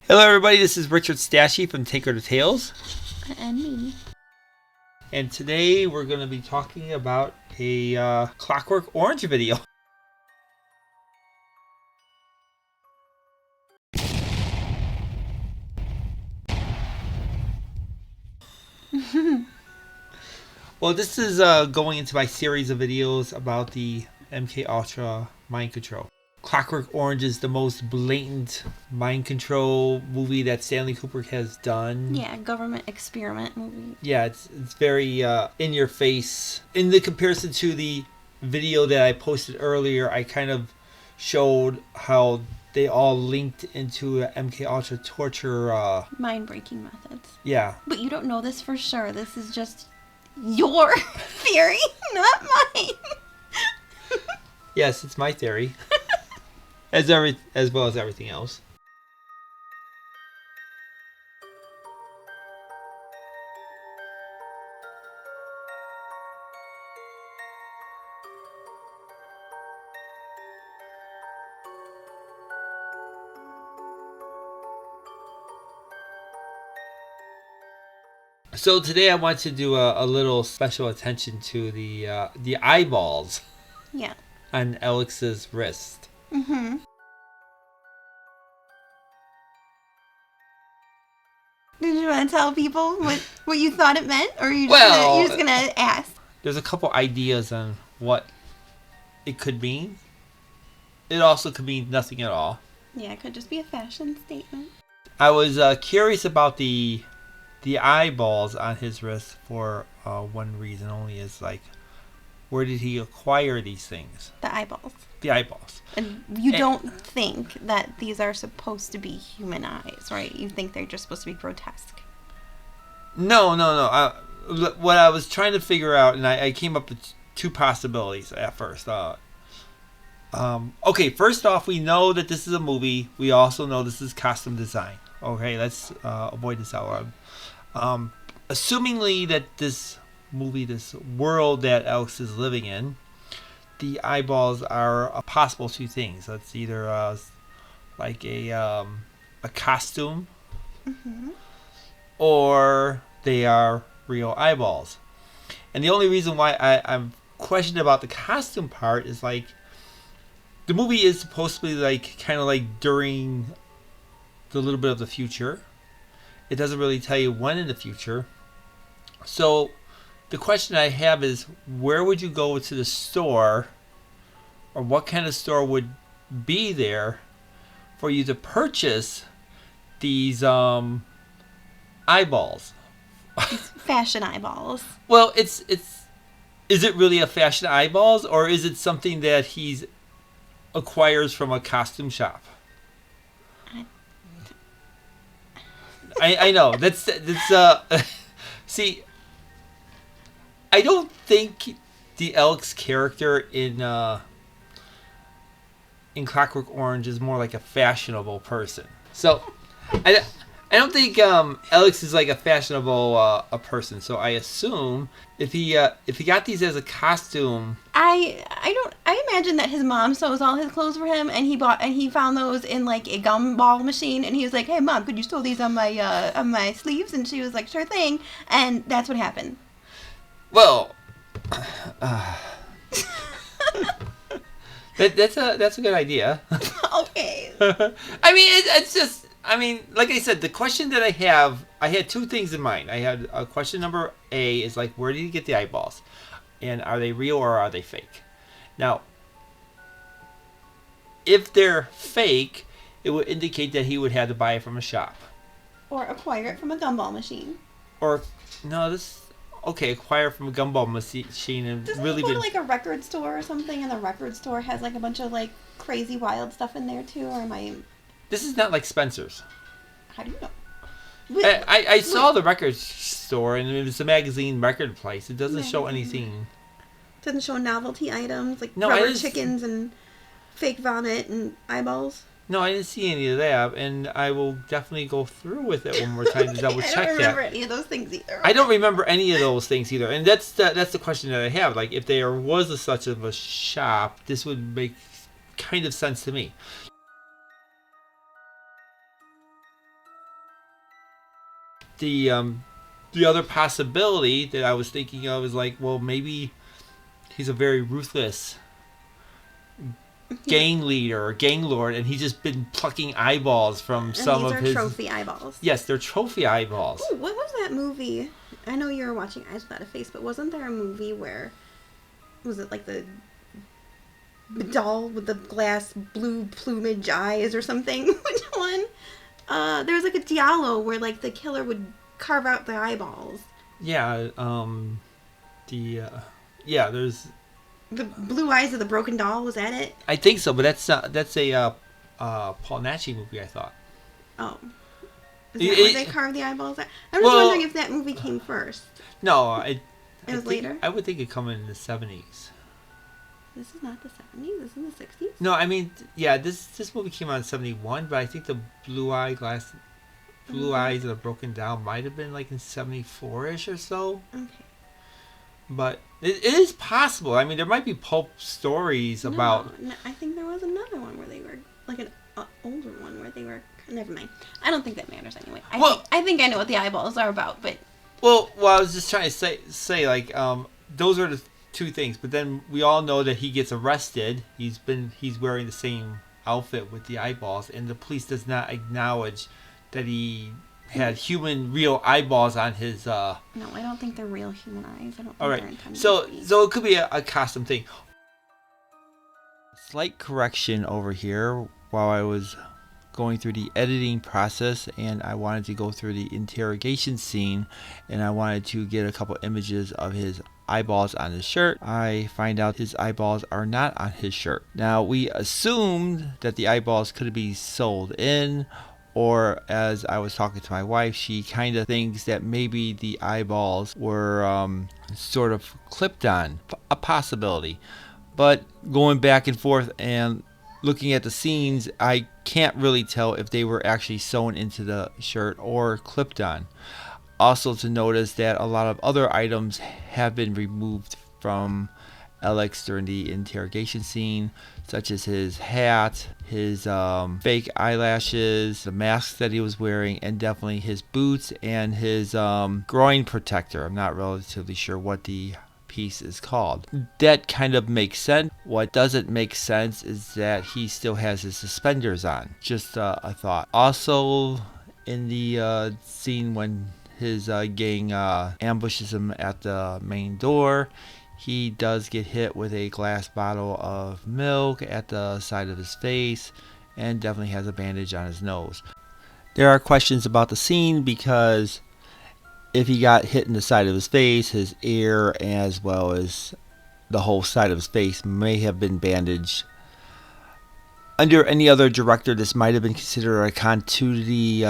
Hello everybody, this is Richard Stashy from Tinker to Tales. And me. And today we're going to be talking about a Clockwork Orange video. Well, this is going into my series of videos about the MK Ultra mind control. Clockwork Orange is the most blatant mind control movie that Stanley Kubrick has done. Yeah, government experiment movie. Yeah, it's very in your face. In the comparison to the video that I posted earlier, I kind of showed how they all linked into MK Ultra torture. Mind-breaking methods. Yeah. But you don't know this for sure. This is just your theory, not mine. Yes, it's my theory. as well as everything else. So today I want to do a little special attention to the eyeballs. Yeah. On Alex's wrist. Mm-hmm. Did you want to tell people what you thought it meant, or you're just gonna ask? There's a couple ideas on what it could mean. It also could mean nothing at all. Yeah, it could just be a fashion statement. I was curious about the eyeballs on his wrist for one reason only, is like, where did he acquire these things? The eyeballs. The eyeballs. And you don't think that these are supposed to be human eyes, right? You think they're just supposed to be grotesque. No. What I was trying to figure out, and I came up with two possibilities at first. Okay, first off, we know that this is a movie. We also know this is costume design. Okay, let's avoid this out loud. Assumingly that this movie, this world that Alex is living in, the eyeballs are a possible two things. It's either like a costume, Mm-hmm. or they are real eyeballs. And the only reason why I'm questioning about the costume part is, like, the movie is supposed to be like kind of like during the little bit of the future. It doesn't really tell you when in the future. So the question I have is, where would you go to the store, or what kind of store would be there for you to purchase these eyeballs? Fashion eyeballs. Well, is it really a fashion eyeballs, or is it something that he's acquires from a costume shop? I know that's see, I don't think the Alex character in Clockwork Orange is more like a fashionable person. So I don't think Alex is like a fashionable a person. So I assume if he got these as a costume, I imagine that his mom sews all his clothes for him, and he found those in like a gumball machine, and he was like, "Hey mom, could you sew these on my sleeves?" And she was like, "Sure thing." And that's what happened. Well, that's a good idea. Okay. I mean, it's just, I mean, like I said, the question that I had two things in mind. I had a question number A is like, where did he get the eyeballs? And are they real or are they fake? Now, if they're fake, it would indicate that he would have to buy it from a shop. Or acquire it from a gumball machine. Or, no, acquire from a gumball machine and Doesn't really he go to like a record store or something, and the record store has like a bunch of like crazy wild stuff in there too? Or am I... This is not like Spencer's. How do you know? I saw the record store, and it was a magazine record place. It doesn't show anything. Doesn't show novelty items like No, rubber chickens and fake vomit and eyeballs. No, I didn't see any of that, and I will definitely go through with it one more time to double check that. I don't remember any of those things either. I don't remember any of those things either, and that's the question that I have. Like, if there was such of a shop, this would make kind of sense to me. the other possibility that I was thinking of is like, well, maybe he's a very ruthless gang leader or gang lord, and he's just been plucking eyeballs from some of his. These are trophy eyeballs. Yes, they're trophy eyeballs. Ooh, what was that movie? I know you were watching Eyes Without a Face, but wasn't there a movie where was it like the doll with the glass blue plumage eyes or something? Which one? There was like a Diallo where like the killer would carve out the eyeballs. Yeah. There's. The Blue Eyes of the Broken Doll, was that it? I think so, but that's a Paul Naschy movie, I thought. Oh. Is that where they carved the eyeballs out? I'm just wondering if that movie came first. No, it was later? I would think it'd come in the 70s. This is not the 70s, this is the 60s? No, I mean, yeah, this movie came out in 71, but I think the Blue Eyes of the Broken Doll might have been like in 74-ish or so. Okay. But it is possible. I mean, there might be pulp stories about... No, I think there was another one where they were, like an older one where they were... Never mind. I don't think that matters anyway. I think I know what the eyeballs are about, but... Well, I was just trying to say like, those are the two things. But then we all know that he gets arrested. He's wearing the same outfit with the eyeballs, and the police does not acknowledge that he had real eyeballs on his. No, I don't think they're real human eyes. I don't think all right, they're intended so to be. it could be a costume thing. Slight correction over here while I was going through the editing process, and I wanted to go through the interrogation scene, and I wanted to get a couple images of his eyeballs on his shirt. I find out his eyeballs are not on his shirt. Now, we assumed that the eyeballs could be sold in, or as I was talking to my wife, she kind of thinks that maybe the eyeballs were sort of clipped on, a possibility. But going back and forth and looking at the scenes, I can't really tell if they were actually sewn into the shirt or clipped on. Also to notice that a lot of other items have been removed from Alex during the interrogation scene, such as his hat, his fake eyelashes, the mask that he was wearing, and definitely his boots and his groin protector. I'm not relatively sure what the piece is called. That kind of makes sense. What doesn't make sense is that he still has his suspenders on. Just a thought. Also, in the scene when his gang ambushes him at the main door, he does get hit with a glass bottle of milk at the side of his face, and definitely has a bandage on his nose. There are questions about the scene because if he got hit in the side of his face, his ear as well as the whole side of his face may have been bandaged. Under any other director, this might have been considered a continuity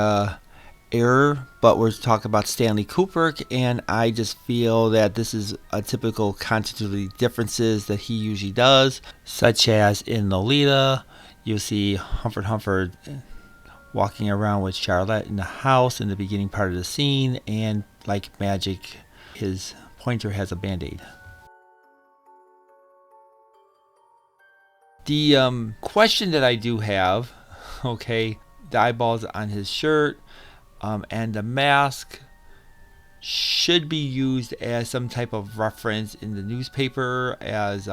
error, but we're talking about Stanley Kubrick, and I just feel that this is a typical continuity differences that he usually does, such as in Lolita, you'll see Humphrey walking around with Charlotte in the house in the beginning part of the scene, and like magic, his pointer has a band-aid. The question that I do have, okay, the eyeballs on his shirt, and the mask should be used as some type of reference in the newspaper as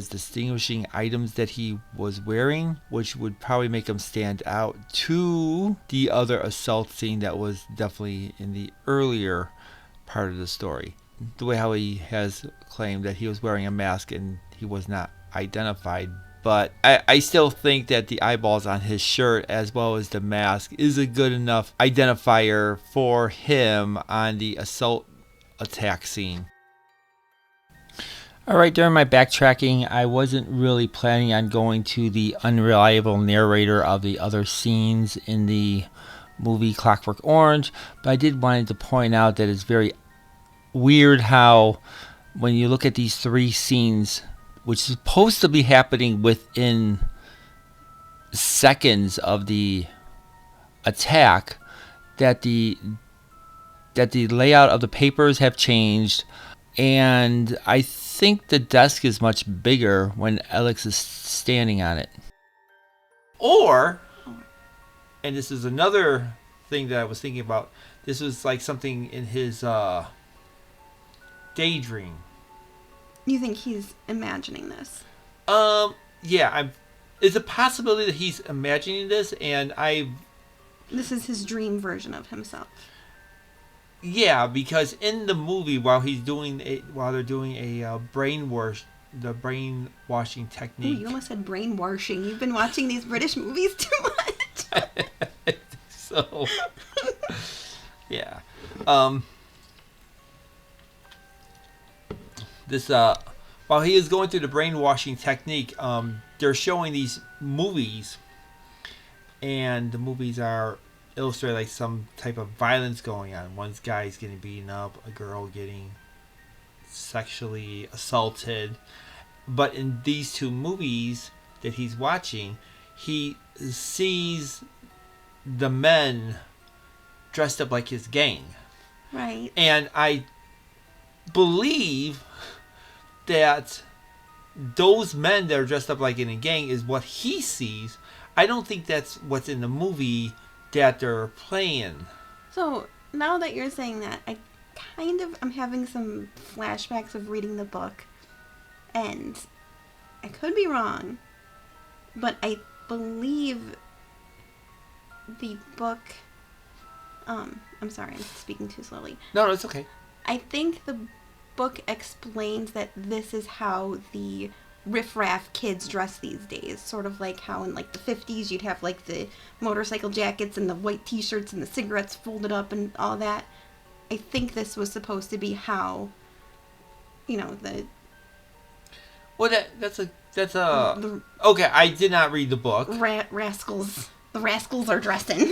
distinguishing items that he was wearing, which would probably make him stand out to the other assault scene that was definitely in the earlier part of the story. The way how he has claimed that he was wearing a mask and he was not identified. But I still think that the eyeballs on his shirt as well as the mask is a good enough identifier for him on the assault attack scene. Alright, during my backtracking, I wasn't really planning on going to the unreliable narrator of the other scenes in the movie Clockwork Orange, but I did wanted to point out that it's very weird how when you look at these three scenes, which is supposed to be happening within seconds of the attack, that the layout of the papers have changed, and I think the desk is much bigger when Alex is standing on it. Or, and this is another thing that I was thinking about, this was like something in his daydream. You think he's imagining this? Yeah, it's a possibility that he's imagining this, and This is his dream version of himself. Yeah, because in the movie, while they're doing a the brainwashing Ooh, technique. you almost said brainwashing. You've been watching these British movies too much. So, yeah. This while he is going through the brainwashing technique, they're showing these movies, and the movies are illustrate like some type of violence going on. One guy's getting beaten up, a girl getting sexually assaulted. But in these two movies that he's watching, he sees the men dressed up like his gang. Right. And I believe that those men that are dressed up like in a gang is what he sees. I don't think that's what's in the movie that they're playing. So now that you're saying that, I'm having some flashbacks of reading the book, and I could be wrong, but I believe the book. I'm sorry, I'm speaking too slowly. No, it's okay. I think the book explains that this is how the riffraff kids dress these days. Sort of like how in like the 50s you'd have like the motorcycle jackets and the white t-shirts and the cigarettes folded up and all that. I think this was supposed to be how, the... Well, that's a okay. I did not read the book. Rascals. The rascals are dressing.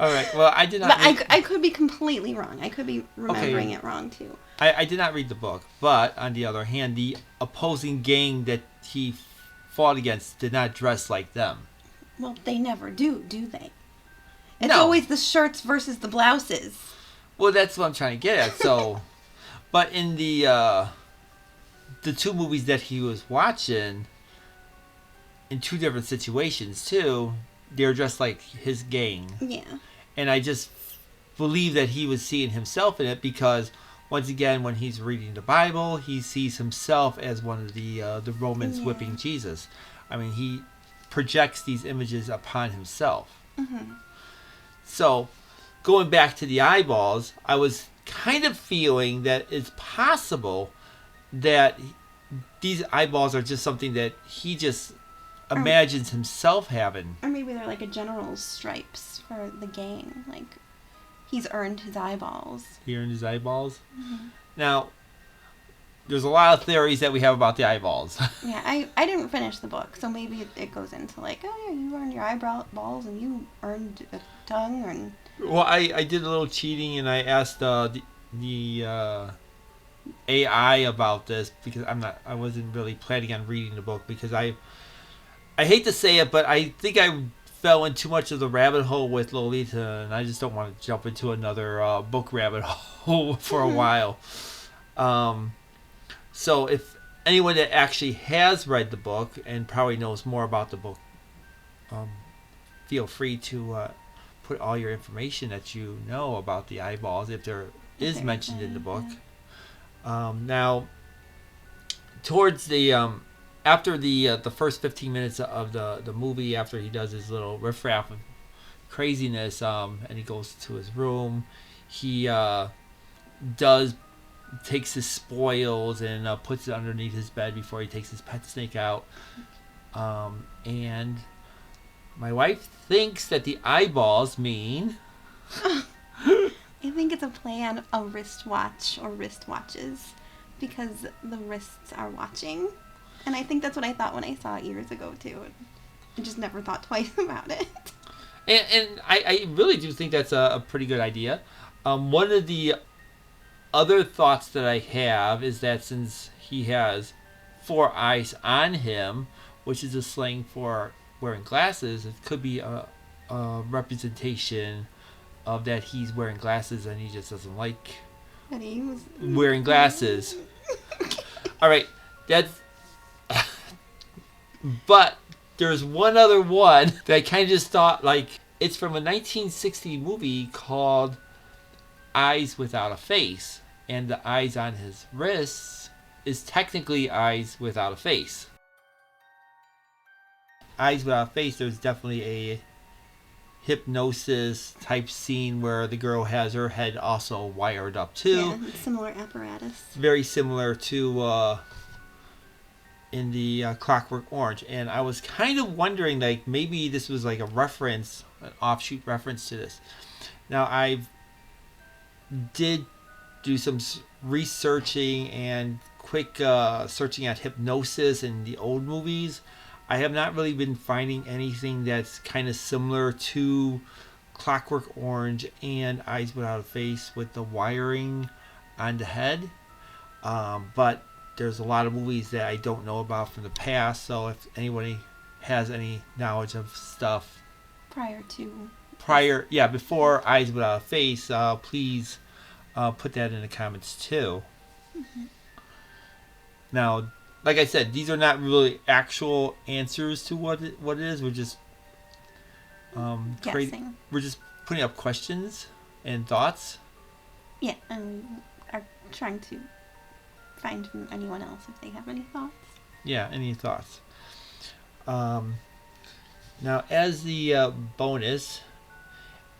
All right. Well, I did not. But I could be completely wrong. I could be remembering it wrong too. I did not read the book, but on the other hand, the opposing gang that he fought against did not dress like them. Well, they never do they? It's No. always the shirts versus the blouses. Well, that's what I'm trying to get at. So, but in the two movies that he was watching, in two different situations too, they were dressed like his gang. Yeah. And I just believe that he was seeing himself in it because, once again, when he's reading the Bible, he sees himself as one of the Romans whipping Jesus. I mean, he projects these images upon himself. Mm-hmm. So, going back to the eyeballs, I was kind of feeling that it's possible that these eyeballs are just something that he just imagines himself having. Or maybe they're like a general's stripes for the gang. Like, he's earned his eyeballs. He earned his eyeballs? Mm-hmm. Now, there's a lot of theories that we have about the eyeballs. Yeah, I didn't finish the book, so maybe it goes into like, oh yeah, you earned your eyeballs and you earned a tongue and... Well, I did a little cheating and I asked the AI about this because I wasn't really planning on reading the book because I hate to say it, but I think I fell in too much of the rabbit hole with Lolita, and I just don't want to jump into another book rabbit hole for a while. So if anyone that actually has read the book and probably knows more about the book, feel free to put all your information that you know about the eyeballs if there is mentioned in the book. Now, towards the after the first 15 minutes of the movie, after he does his little riffraff of craziness, and he goes to his room, he takes his spoils and puts it underneath his bed before he takes his pet snake out. And my wife thinks that the eyeballs mean... I think it's a play on a wristwatch or wristwatches because the wrists are watching. And I think that's what I thought when I saw it years ago, too. I just never thought twice about it. And I really do think that's a pretty good idea. One of the other thoughts that I have is that since he has 4 eyes on him, which is a slang for wearing glasses, it could be a representation of that he's wearing glasses and he just doesn't like wearing glasses. All right, that's... But there's one other one that I kind of just thought, like, it's from a 1960 movie called eyes without a face, and the eyes on his wrists is technically eyes without a face. Eyes without a face, there's definitely a hypnosis type scene where the girl has her head also wired up too. Yeah, similar apparatus. Very similar to in the Clockwork Orange. And I was kind of wondering, like, maybe this was like a reference, an offshoot reference to this. Now, I did do some researching and quick searching at hypnosis in the old movies. I have not really been finding anything that's kind of similar to Clockwork Orange and Eyes Without a Face with the wiring on the head. But there's a lot of movies that I don't know about from the past, so if anybody has any knowledge of stuff before Eyes Without a Face, please put that in the comments too. Mm-hmm. Now, like I said, these are not really actual answers to what it is. We're just guessing. We're just putting up questions and thoughts. Yeah, and are trying to find from anyone else if they have any thoughts. Yeah, any thoughts. Now, as the bonus,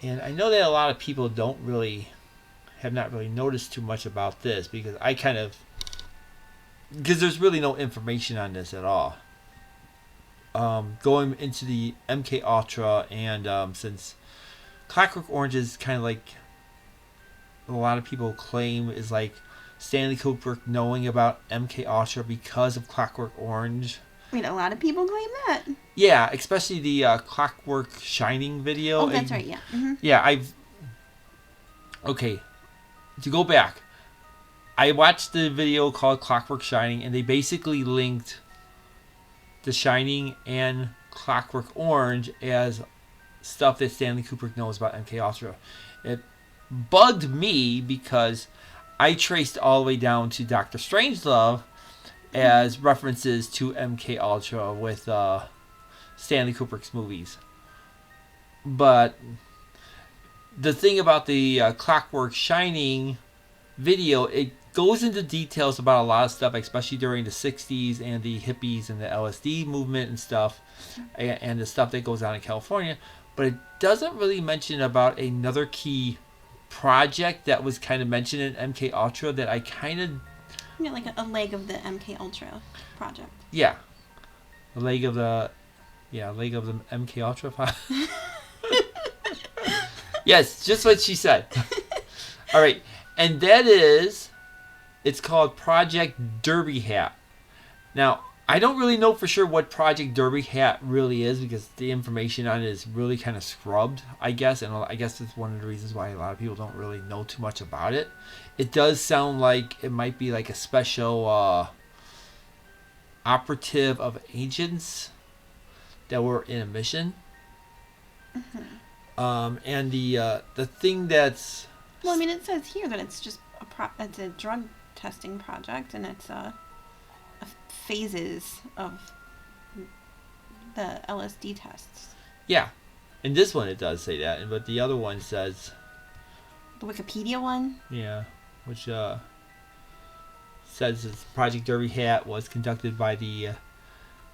and I know that a lot of people have not really noticed too much about this because because there's really no information on this at all. Going into the MK Ultra, and since Clockwork Orange is kind of like a lot of people claim is like Stanley Kubrick knowing about MK Ultra because of Clockwork Orange. I mean, a lot of people claim that. Yeah, especially the Clockwork Shining video. Oh, that's right, yeah. Mm-hmm. Yeah, Okay, to go back, I watched the video called Clockwork Shining, and they basically linked The Shining and Clockwork Orange as stuff that Stanley Kubrick knows about MK Ultra. It bugged me because I traced all the way down to Doctor Strangelove as references to MK Ultra with Stanley Kubrick's movies. But the thing about the Clockwork Shining video, it goes into details about a lot of stuff, especially during the 60s and the hippies and the LSD movement and stuff, and the stuff that goes on in California. But it doesn't really mention about another key project that was kind of mentioned in MK Ultra that I kind of... Yeah, like a leg of the MK Ultra project. Yeah. A leg of the MK Ultra project. Yes, just what she said. All right. And that is, it's called Project Derby Hat. Now, I don't really know for sure what Project Derby Hat really is because the information on it is really kind of scrubbed, I guess. And I guess that's one of the reasons why a lot of people don't really know too much about it. It does sound like it might be like a special operative of agents that were in a mission. Mm-hmm. And the thing that's... Well, I mean, it says here that it's just it's a drug testing project, and it's phases of the LSD tests. Yeah, in this one it does say that, but the other one says... The Wikipedia one? Yeah, which says this Project Derby Hat was conducted by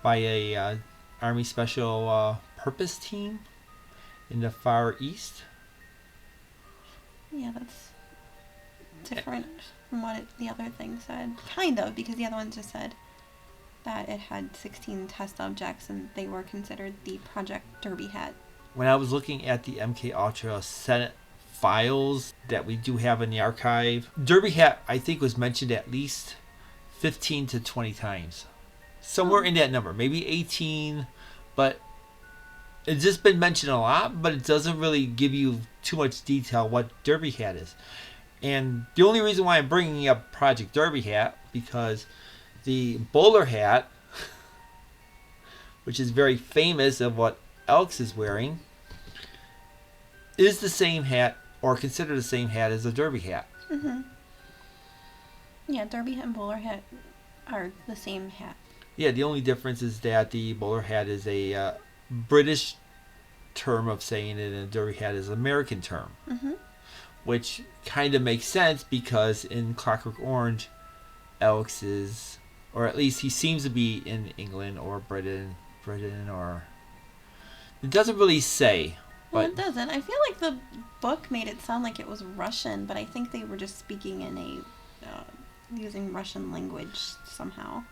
a Army Special Purpose Team in the Far East. Yeah, that's different from what the other thing said. Kind of, because the other one just said that it had 16 test subjects and they were considered the Project Derby Hat. When I was looking at the MK Ultra Senate files that we do have in the archive, Derby Hat, I think, was mentioned at least 15 to 20 times. Somewhere in that number. Maybe 18, but it's just been mentioned a lot, but it doesn't really give you too much detail what Derby Hat is. And the only reason why I'm bringing up Project Derby Hat, because the bowler hat, which is very famous of what Elks is wearing, is the same hat, or considered the same hat as a derby hat. Mm-hmm. Yeah, derby hat and bowler hat are the same hat. Yeah, the only difference is that the bowler hat is a British term of saying it, and a derby hat is an American term. Mm-hmm. which kind of makes sense because in Clockwork Orange, Alex is, or at least he seems to be in England or Britain, or it doesn't really say. Well, But it doesn't. I feel like the book made it sound like it was Russian, but I think they were just speaking in using Russian language somehow.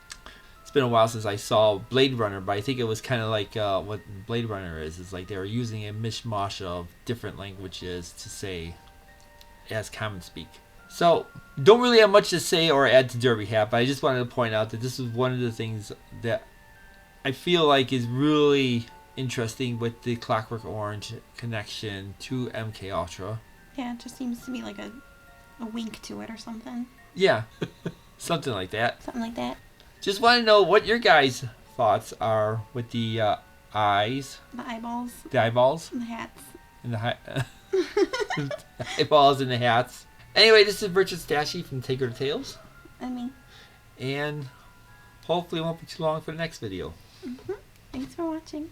it's been a while since I saw Blade Runner, but I think it was kind of like what Blade Runner is like they were using a mishmash of different languages to say as common speak. So, don't really have much to say or add to Derby Hat, but I just wanted to point out that this is one of the things that I feel like is really interesting with the Clockwork Orange connection to MK Ultra. Yeah, it just seems to be like a wink to it or something. Yeah, something like that. Something like that. Just want to know what your guys' thoughts are with the eyes, The eyeballs, the eyeballs, and the hats. and the eyeballs and the hats. Anyway, this is Richard Stashy from Take Her to Tales, I mean, and hopefully it won't be too long for the next video. thanks for watching.